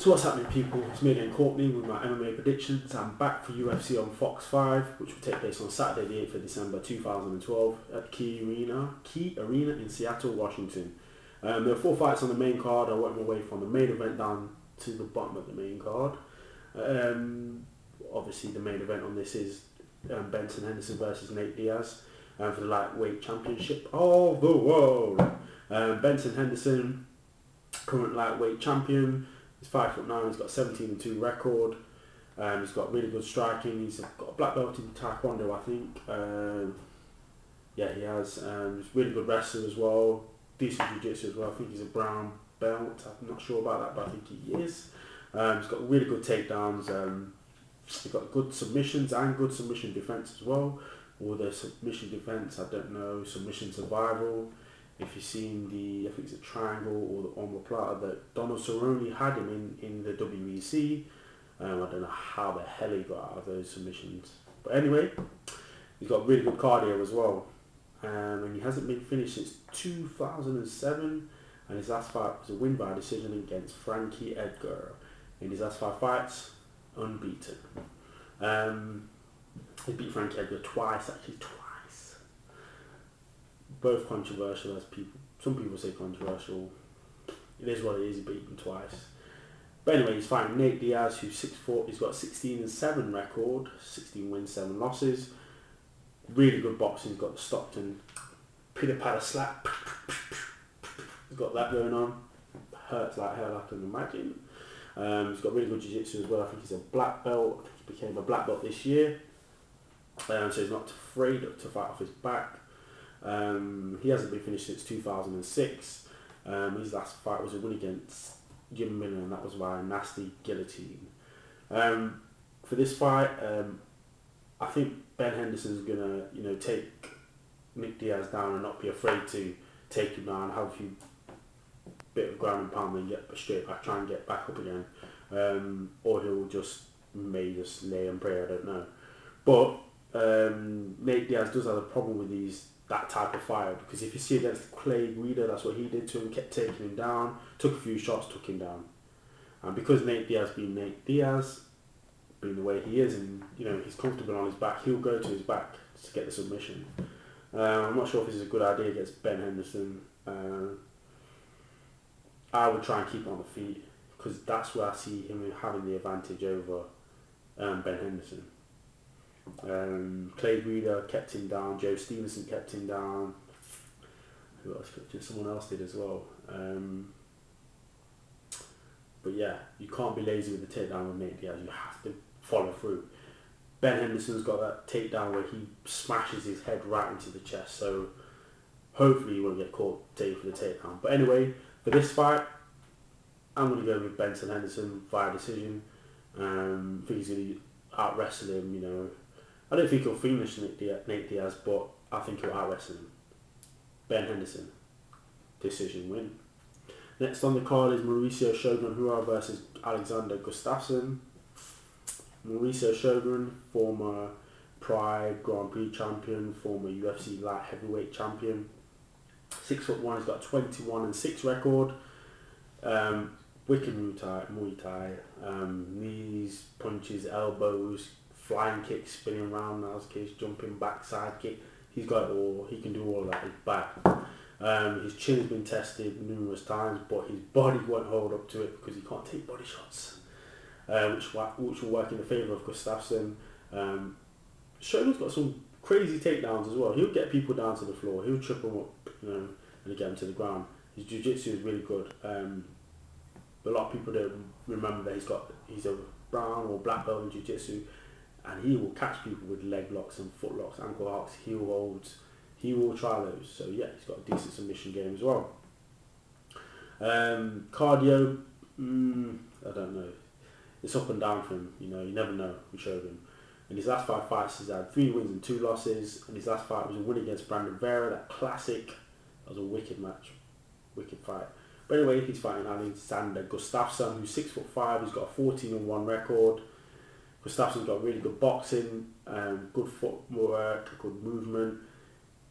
So what's happening, people? It's me and Courtney with my MMA predictions. I'm back for UFC on Fox 5, which will take place on Saturday the 8th of December 2012 at Key Arena in Seattle, Washington. There are 4 fights on the main card. I worked my way from the main event down to the bottom of the main card. Obviously the main event on this is Benson Henderson versus Nate Diaz for the lightweight championship of the world. Benson Henderson, current lightweight champion. He's 5'9", he's got 17-2 record. He's got really good striking. He's got a black belt in Taekwondo, I think. Yeah, he has. He's really good wrestler as well. Decent jiu-jitsu as well. I think he's a brown belt. I'm not sure about that, but I think he is. He's got really good takedowns. He's got good submissions and good submission defense as well. Or the submission defense, I don't know. Submission survival. If you've seen the, I think it's a triangle or the omoplata that Donald Cerrone had him in the WEC. I don't know how the hell he got out of those submissions. But anyway, he's got really good cardio as well. And he hasn't been finished since 2007. And his last fight was a win by decision against Frankie Edgar. In his last 5 fights, unbeaten. He beat Frankie Edgar twice. Both controversial, as some people say controversial. It is what it is. He beat him twice. But anyway, he's fighting Nate Diaz, who's 6'4". He's got 16-7 record, 16 wins, 7 losses. Really good boxing. He's got the Stockton pitter patter slap. He's got that going on. Hurts like hell, I can imagine. He's got really good jiu-jitsu as well. I think he's a black belt. I think he became a black belt this year. So he's not afraid to fight off his back. He hasn't been finished since 2006. His last fight was a win against Jim Miller, and that was by a nasty guillotine. For this fight, I think Ben Henderson's gonna, take Nick Diaz down and not be afraid to take him down, have a few bit of ground and pound, and get straight back, try and get back up again, or he'll may just lay and pray. I don't know, but Nate Diaz does have a problem with that type of fight, because if you see against Clay Guida, that's what he did to him, kept taking him down, took a few shots, took him down. And because Nate Diaz being Nate Diaz, being the way he is, and he's comfortable on his back, he'll go to his back to get the submission. I'm not sure if this is a good idea against Ben Henderson. I would try and keep him on the feet, because that's where I see him having the advantage over Ben Henderson. Clay Guida kept him down. Joe Stevenson kept him down. Who else? Someone else did as well. But yeah, you can't be lazy with the takedown with Nate Diaz. You have to follow through. Ben Henderson's got that takedown where he smashes his head right into the chest. So hopefully he won't get caught taking for the takedown. But anyway, for this fight, I'm going to go with Benson Henderson via decision. I think he's going to out-wrestle him, I don't think he'll finish Nate Diaz, but I think he'll out-wrestle him. Ben Henderson, decision win. Next on the card is Mauricio Shogun Hura versus Alexander Gustafsson. Mauricio Shogun, former Pride Grand Prix champion, former UFC light heavyweight champion. 6'1", he's got a 21-6 record. Wicked Muay Thai, knees, punches, elbows, flying kicks, spinning around, now's case, jumping backside kick. He's got it all. He can do all of that. His back. His chin has been tested numerous times, but his body won't hold up to it because he can't take body shots, which will work in the favour of Gustafsson. Shogun's got some crazy takedowns as well. He'll get people down to the floor. He'll trip them up, and get them to the ground. His jiu-jitsu is really good. A lot of people don't remember that he's a brown or black belt in jiu-jitsu, and he will catch people with leg locks and foot locks, ankle locks, heel holds. He will try those. So yeah, he's got a decent submission game as well. Cardio, I don't know. It's up and down for him. You never know with Shogun. In his last 5 fights, he's had 3 wins and 2 losses. And his last fight was a win against Brandon Vera, that classic. That was a wicked match, wicked fight. But anyway, he's fighting Alexander Gustafsson, who's 6'5". He's got a 14-1 record. Gustafsson's got really good boxing, good footwork, good movement.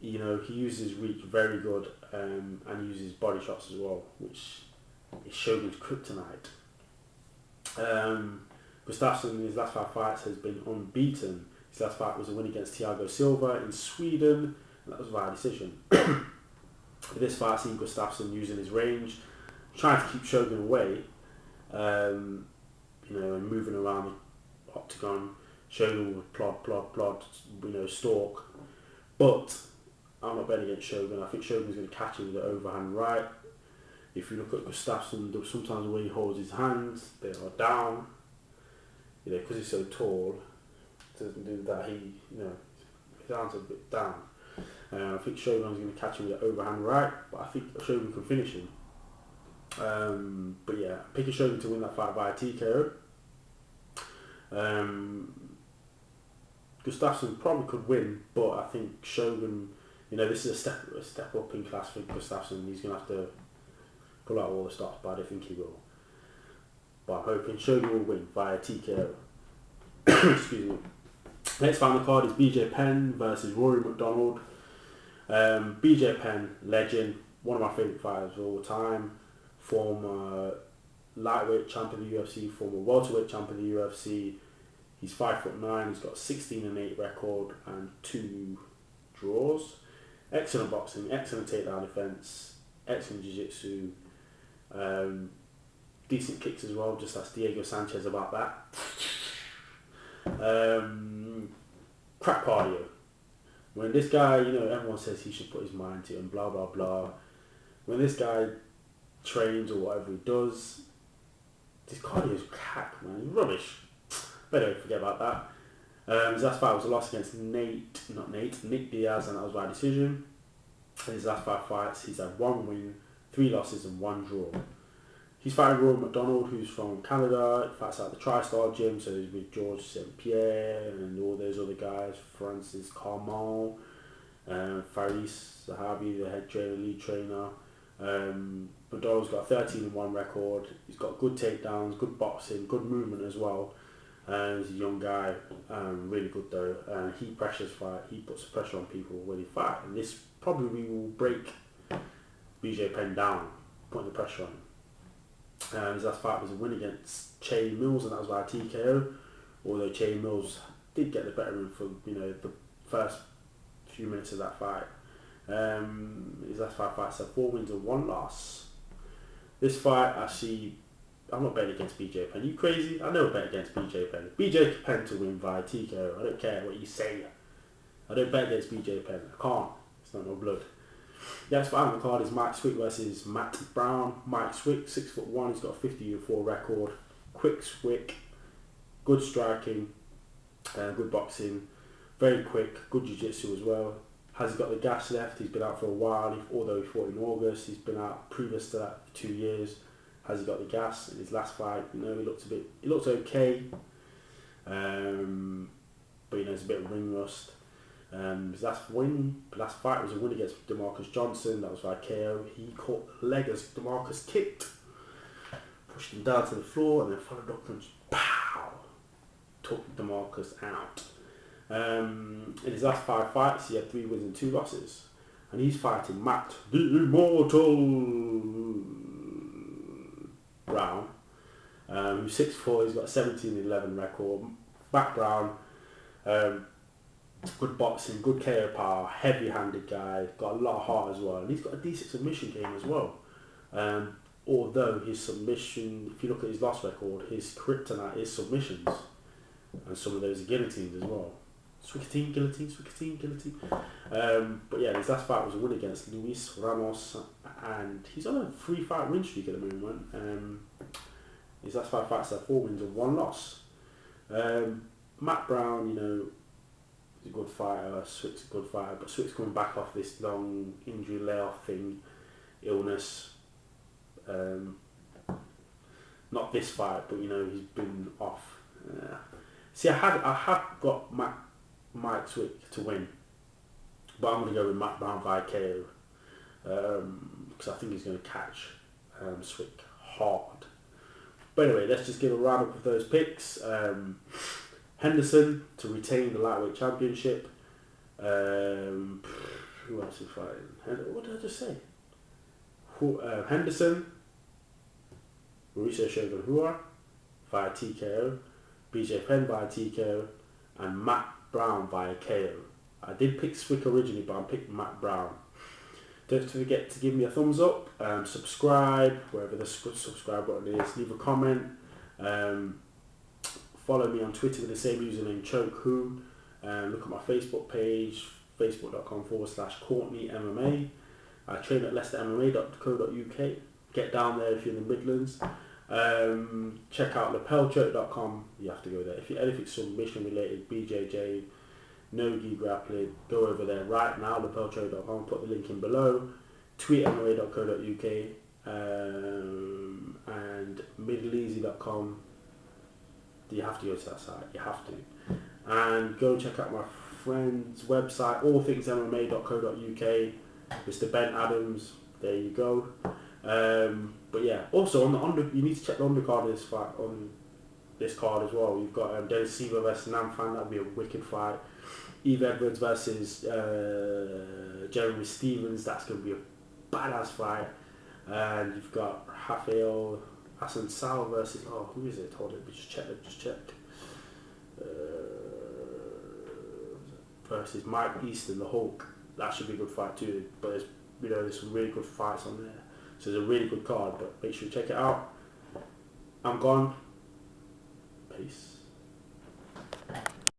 He uses reach very good, and he uses body shots as well, which is Shogun's kryptonite. Gustafsson in his last 5 fights has been unbeaten. His last fight was a win against Thiago Silva in Sweden, and that was via decision. This fight, seen Gustafsson using his range, trying to keep Shogun away, and moving around the octagon. Shogun would plod, stalk. But I'm not betting against Shogun. I think Shogun's going to catch him with the overhand right. If you look at Gustafsson, sometimes the way he holds his hands, they are down. Because he's so tall, doesn't do that. His arms are a bit down. I think Shogun's going to catch him with the overhand right, but I think Shogun can finish him. But yeah, picking Shogun to win that fight via TKO. Gustafsson probably could win, but I think Shogun, this is a step up in class for Gustafsson. He's going to have to pull out all the stops, but I don't think he will. But I'm hoping Shogun will win via TKO. Excuse me. Next fight on the card is BJ Penn versus Rory MacDonald. BJ Penn, legend, one of my favourite fighters of all time. Former lightweight champ of the UFC, former welterweight champ of the UFC. He's 5'9", he's got 16-8 record and 2 draws. Excellent boxing, excellent takedown defence, excellent jiu-jitsu. Decent kicks as well, just ask Diego Sanchez about that. Crap cardio. When this guy, everyone says he should put his mind to it and blah blah blah. When this guy trains or whatever he does, this cardio is crap, man. He's rubbish. Better forget about that. His last fight was a loss against Nick Diaz, and that was by decision. In his last 5 fights, he's had 1 win, 3 losses and 1 draw. He's fighting Rory MacDonald, who's from Canada. He fights at the TriStar gym, so he's with George St. Pierre and all those other guys, Francis Khama, Faris Zahabi, the head trainer, lead trainer. MacDonald's got a 13-1 record. He's got good takedowns, good boxing, good movement as well. He's a young guy, really good though. He pressures fight. He puts pressure on people when he fight, and this probably will break BJ Penn down, putting the pressure on him. His last fight was a win against Che Mills, and that was by TKO. Although Che Mills did get the better of him for the first few minutes of that fight. His last 5 fights have 4 wins and 1 loss. This fight, actually, I'm not betting against BJ Penn. You crazy? I never bet against BJ Penn. BJ Penn to win via TKO. I don't care what you say. I don't bet against BJ Penn. I can't. It's not no blood. The next fight on the card is Mike Swick versus Matt Brown. Mike Swick, 6'1", he's got a 50-4 record. Quick Swick, good striking, good boxing, very quick, good jiu-jitsu as well. Has he got the gas left? He's been out for a while, although he fought in August. He's been out previous to that for 2 years. Has he got the gas? In his last fight, he looked okay, but it's a bit of ring rust. His last fight was a win against DeMarcus Johnson. That was by KO. He caught the leg as DeMarcus kicked, pushed him down to the floor, and then followed up and just pow, took DeMarcus out. In his last 5 fights, he had 3 wins and 2 losses, and he's fighting Matt the Immortal Brown, who's 6'4". He's got a 17-11 record. Matt Brown. Good boxing, good KO power, heavy-handed guy, got a lot of heart as well, and he's got a decent submission game as well. Although his submission, if you look at his loss record, his kryptonite is submissions, and some of those are guillotines as well. Swickatine, guillotine. But yeah, his last fight was a win against Luis Ramos, and he's on a 3-fight win streak at the moment. His last 5 fights have 4 wins and 1 loss. Matt Brown, he's a good fighter, Swick's a good fighter, but Swick's coming back off this long injury layoff thing, illness. Not this fight, but he's been off. See, I have got Mike Swick to win, but I'm going to go with Matt Brown via KO, because I think he's going to catch Swick hard. But anyway, let's just give a round up of those picks. Henderson to retain the lightweight championship. Who else is fighting? What did I just say? Henderson, Mauricio Shogun Hua, via TKO, BJ Penn via TKO, and Matt Brown via KO. I did pick Swick originally, but I picked Matt Brown. Don't forget to give me a thumbs up, subscribe wherever the subscribe button is, leave a comment, follow me on Twitter with the same username, chokewho, look at my Facebook page, facebook.com/Courtney MMA. I train at leicestermma.co.uk. Get down there if you're in the Midlands. Check out lapelchoke.com. You have to go there. If you're anything submission related, BJJ, no-gi grappling, go over there right now, lapelchoke.com. Put the link in below. tweetmma.co.uk and middleeasy.com. You have to go to that site. You have to. And go check out my friend's website, allthingsmma.co.uk. Mr. Ben Adams. There you go. But yeah, also on the you need to check the undercard of this fight on this card as well. You've got Dennis Siva versus Phan. That'll be a wicked fight. Eve Edwards versus Jeremy Stevens. That's going to be a badass fight. And you've got Rafael Hassan Sal versus who is it? Hold it. Just checked. Versus Mike Easton, the Hulk. That should be a good fight too. But there's some really good fights on there. So it's a really good card, but make sure you check it out. I'm gone. Peace.